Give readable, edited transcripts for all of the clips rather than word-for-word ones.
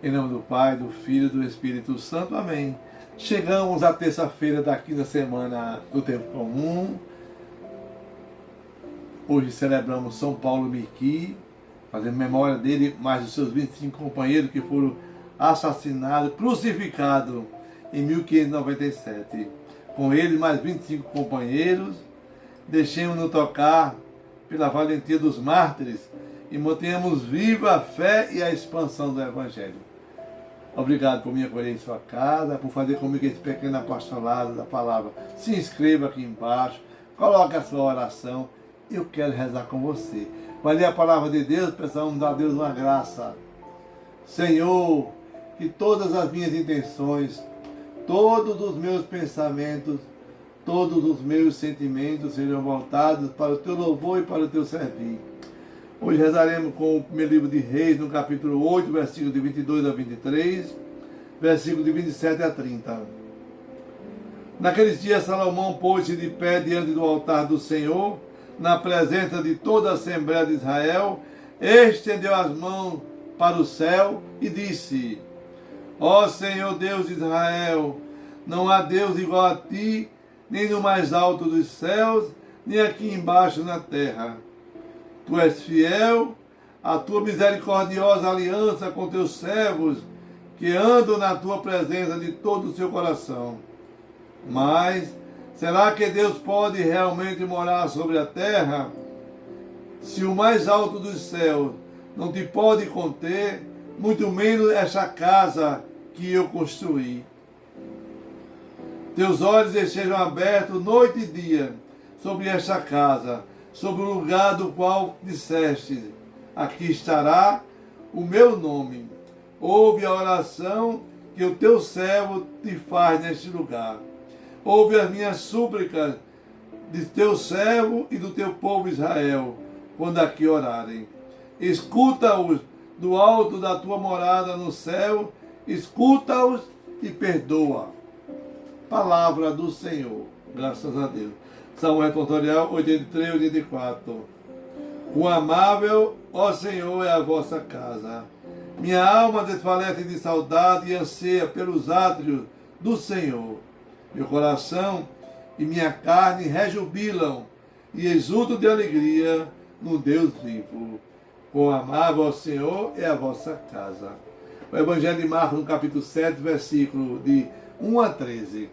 Em nome do Pai, do Filho e do Espírito Santo. Amém. Chegamos à terça-feira da quinta semana do Tempo Comum. Hoje celebramos São Paulo Miqui, fazendo memória dele, mais os seus 25 companheiros que foram assassinados, crucificados em 1597. Com ele, mais 25 companheiros, deixemos-nos tocar pela valentia dos mártires e mantenhamos viva a fé e a expansão do Evangelho. Obrigado por me acolher em sua casa, por fazer comigo esse pequeno apostolado da palavra. Se inscreva aqui embaixo, coloque a sua oração. Eu quero rezar com você. Vai ler a palavra de Deus, precisamos dar a Deus uma graça. Senhor, que todas as minhas intenções, todos os meus pensamentos, todos os meus sentimentos sejam voltados para o teu louvor e para o teu servir. Hoje rezaremos com o primeiro livro de Reis, no capítulo 8, versículo de 22 a 23, versículo de 27 a 30. Naqueles dias, Salomão pôs-se de pé diante do altar do Senhor, na presença de toda a Assembleia de Israel, estendeu as mãos para o céu e disse: Ó Senhor Deus de Israel, não há Deus igual a ti, nem no mais alto dos céus, nem aqui embaixo na terra. Tu és fiel, a tua misericordiosa aliança com teus servos, que andam na tua presença de todo o seu coração. Mas, será que Deus pode realmente morar sobre a terra? Se o mais alto dos céus não te pode conter, muito menos esta casa que eu construí. Teus olhos estejam abertos noite e dia sobre esta casa, sobre o lugar do qual disseste: aqui estará o meu nome. Ouve a oração que o teu servo te faz neste lugar. Ouve as minhas súplicas de teu servo e do teu povo Israel, quando aqui orarem. Escuta-os do alto da tua morada no céu, escuta-os e perdoa. Palavra do Senhor. Graças a Deus. Salmo Responsorial 83, 84. Quão amável, ó Senhor, é a vossa casa. Minha alma desfalece de saudade e anseia pelos átrios do Senhor. Meu coração e minha carne rejubilam e exultam de alegria no Deus vivo. Quão amável, ó Senhor, é a vossa casa. O Evangelho de Marcos, no capítulo 7, versículo de 1 a 13.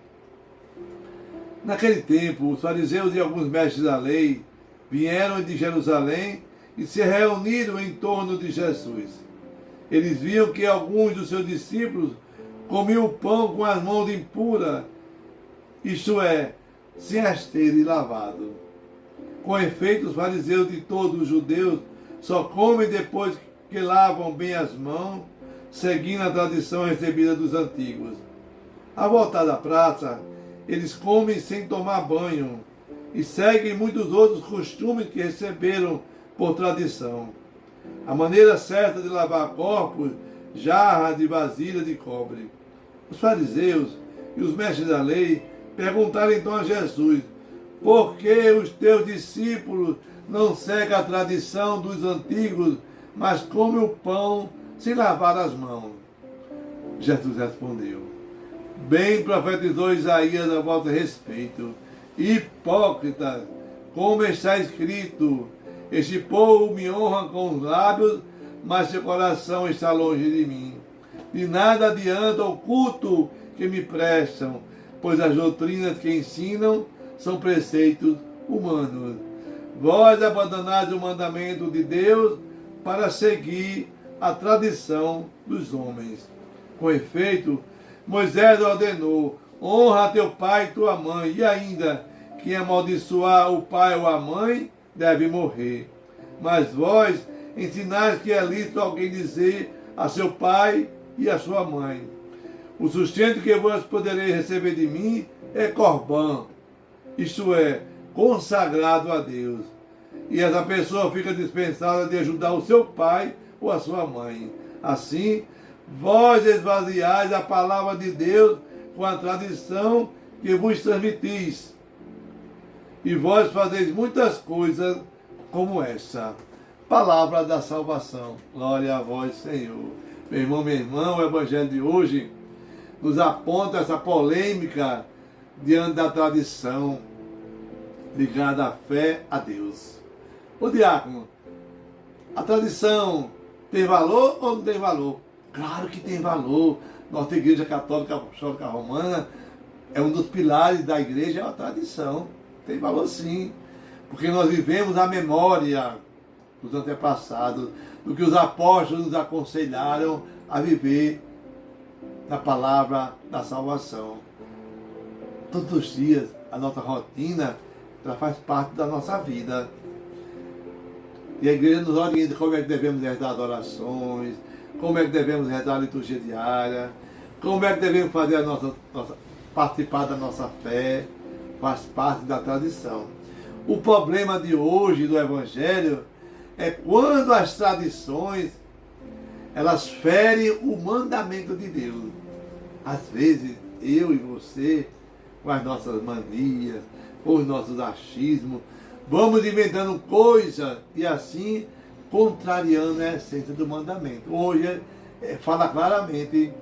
Naquele tempo, os fariseus e alguns mestres da lei vieram de Jerusalém e se reuniram em torno de Jesus. Eles viam que alguns dos seus discípulos comiam o pão com as mãos impuras, isto é, sem as terem lavado. Com efeito, os fariseus de todos os judeus só comem depois que lavam bem as mãos, seguindo a tradição recebida dos antigos. Ao voltar da praça, eles comem sem tomar banho e seguem muitos outros costumes que receberam por tradição. A maneira certa de lavar corpos, jarras de vasilha de cobre. Os fariseus e os mestres da lei perguntaram então a Jesus: por que os teus discípulos não seguem a tradição dos antigos, mas comem o pão sem lavar as mãos? Jesus respondeu: bem profetizou Isaías a vosso respeito. Hipócritas, como está escrito: este povo me honra com os lábios, mas seu coração está longe de mim. De nada adianta o culto que me prestam, pois as doutrinas que ensinam são preceitos humanos. Vós abandonais o mandamento de Deus para seguir a tradição dos homens. Com efeito, Moisés ordenou: honra teu pai e tua mãe, e ainda, quem amaldiçoar o pai ou a mãe deve morrer. Mas vós ensinais que é lícito alguém dizer a seu pai e a sua mãe: o sustento que vós podereis receber de mim é corbã, isto é, consagrado a Deus. E essa pessoa fica dispensada de ajudar o seu pai ou a sua mãe. Assim, vós esvaziais a palavra de Deus com a tradição que vos transmitis. E vós fazeis muitas coisas como essa. Palavra da salvação. Glória a vós, Senhor. Meu irmão, minha irmã, o Evangelho de hoje nos aponta essa polêmica diante da tradição ligada à fé a Deus. Ô diácono, a tradição tem valor ou não tem valor? Claro que tem valor. Nossa Igreja Católica Apostólica Romana é um dos pilares da igreja, é a tradição. Tem valor sim, porque nós vivemos a memória dos antepassados, do que os apóstolos nos aconselharam a viver na palavra da salvação. Todos os dias, a nossa rotina, ela faz parte da nossa vida. E a igreja nos orienta como é que devemos rezar as orações, como é que devemos rezar a liturgia diária, como é que devemos fazer participar da nossa fé, faz parte da tradição. O problema de hoje do Evangelho é quando as tradições elas ferem o mandamento de Deus. Às vezes, eu e você, com as nossas manias, com os nossos achismos, vamos inventando coisas e assim contrariando a essência do mandamento. Hoje, fala claramente,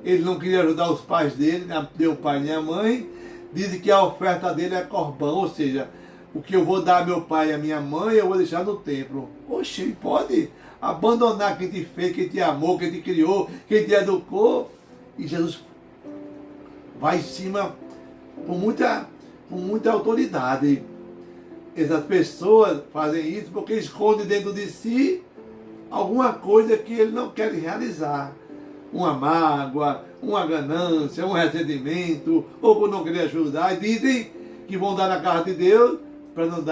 ele não queria ajudar os pais dele, nem o pai nem a mãe, dizem que a oferta dele é corbão, ou seja, o que eu vou dar a meu pai e a minha mãe, eu vou deixar no templo. Oxe, ele pode abandonar quem te fez, quem te amou, quem te criou, quem te educou. E Jesus vai em cima com muita autoridade. Essas pessoas fazem isso porque escondem dentro de si alguma coisa que ele não quer realizar. Uma mágoa, uma ganância, um ressentimento, ou por não querer ajudar, e dizem que vão dar na casa de Deus para não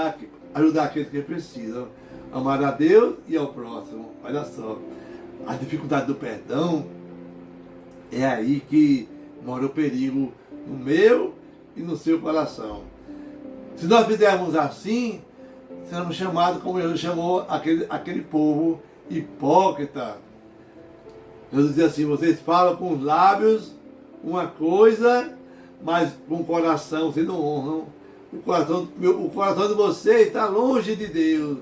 ajudar aqueles que precisam. Amar a Deus e ao próximo. Olha só, a dificuldade do perdão é aí que mora o perigo no meu e no seu coração. Se nós fizermos assim, seremos chamados como Jesus chamou aquele povo hipócrita. Jesus diz assim, vocês falam com os lábios uma coisa, mas com o coração vocês não honram. O coração de vocês está longe de Deus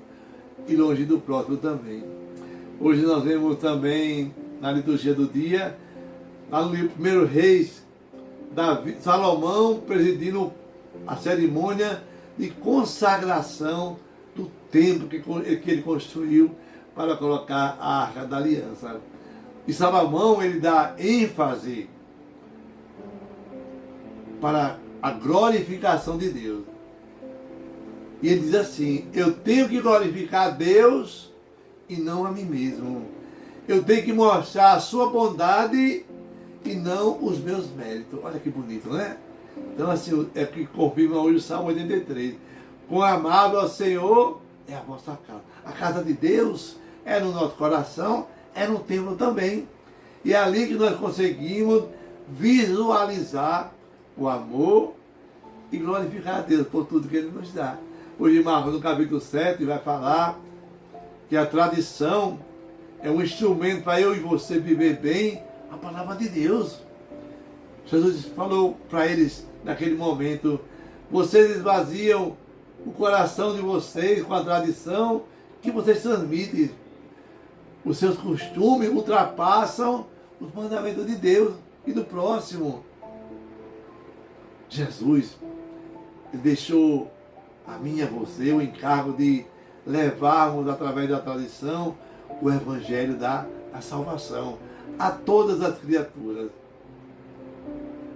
e longe do próximo também. Hoje nós vemos também na liturgia do dia, lá no livro 1 Reis, Salomão presidindo a cerimônia de consagração do templo que ele construiu para colocar a Arca da Aliança. E Salomão, ele dá ênfase para a glorificação de Deus. E ele diz assim, eu tenho que glorificar a Deus e não a mim mesmo. Eu tenho que mostrar a sua bondade e não os meus méritos. Olha que bonito, não é? Então assim, é que confirma hoje o Salmo 83. Quão amável ao Senhor é a vossa casa. A casa de Deus é no nosso coração, é no templo também. E é ali que nós conseguimos visualizar o amor e glorificar a Deus por tudo que Ele nos dá. Hoje, Marcos, no capítulo 7, vai falar que a tradição é um instrumento para eu e você viver bem a palavra de Deus. Jesus falou para eles naquele momento, vocês esvaziam o coração de vocês com a tradição que vocês transmitem. Os seus costumes ultrapassam os mandamentos de Deus e do próximo. Jesus deixou a mim e a você o encargo de levarmos através da tradição o evangelho da salvação a todas as criaturas.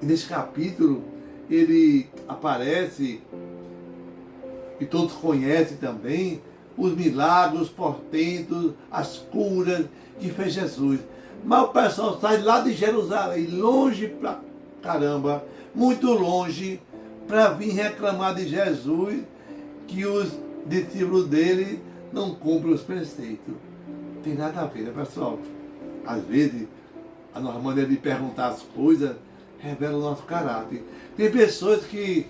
E nesse capítulo ele aparece, e todos conhecem também, os milagres, os portentos, as curas que fez Jesus. Mas o pessoal sai lá de Jerusalém, longe pra caramba, muito longe, para vir reclamar de Jesus que os discípulos dele não cumprem os preceitos. Não tem nada a ver, né, pessoal? Às vezes, a nossa maneira de perguntar as coisas revela o nosso caráter. Tem pessoas que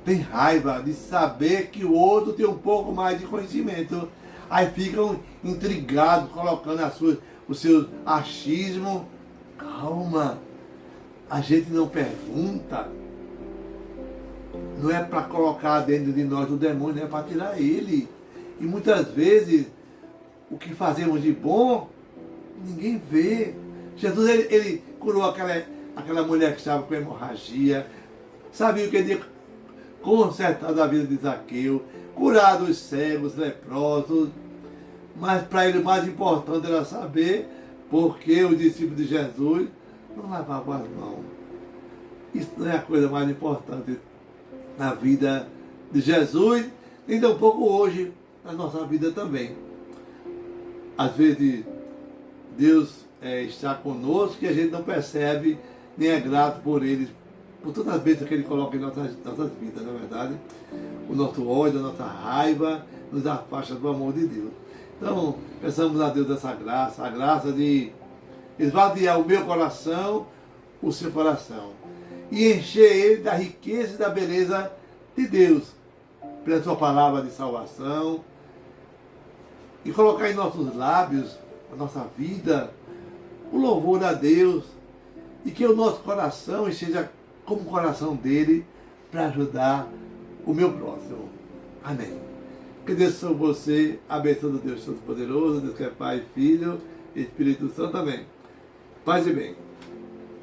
têm raiva de saber que o outro tem um pouco mais de conhecimento. Aí ficam intrigados, colocando os seus achismos. Calma, a gente não pergunta. Não é para colocar dentro de nós o demônio, é para tirar ele. E muitas vezes, o que fazemos de bom, Ninguém vê. Jesus, ele curou aquela mulher que estava com hemorragia, sabia o que ele tinha consertado a vida de Zaqueu, curado os cegos, leprosos, mas para ele o mais importante era saber porque os discípulos de Jesus não lavavam as mãos. Isso não é a coisa mais importante na vida de Jesus, nem tampouco hoje, na nossa vida também. Às vezes, Deus está conosco e a gente não percebe, nem é grato por Ele, por todas as bênçãos que Ele coloca em nossas vidas, não é verdade? O nosso ódio, a nossa raiva, nos afasta do amor de Deus. Então, peçamos a Deus essa graça, a graça de esvaziar o meu coração, o seu coração, e encher ele da riqueza e da beleza de Deus, pela sua palavra de salvação, e colocar em nossos lábios, a nossa vida, o louvor a Deus, e que o nosso coração esteja como o coração dele, para ajudar o meu próximo. Amém. Que Deus sobre você, abençoe Deus Todo-Poderoso, Deus que é Pai, Filho, Espírito Santo. Amém. Paz e bem.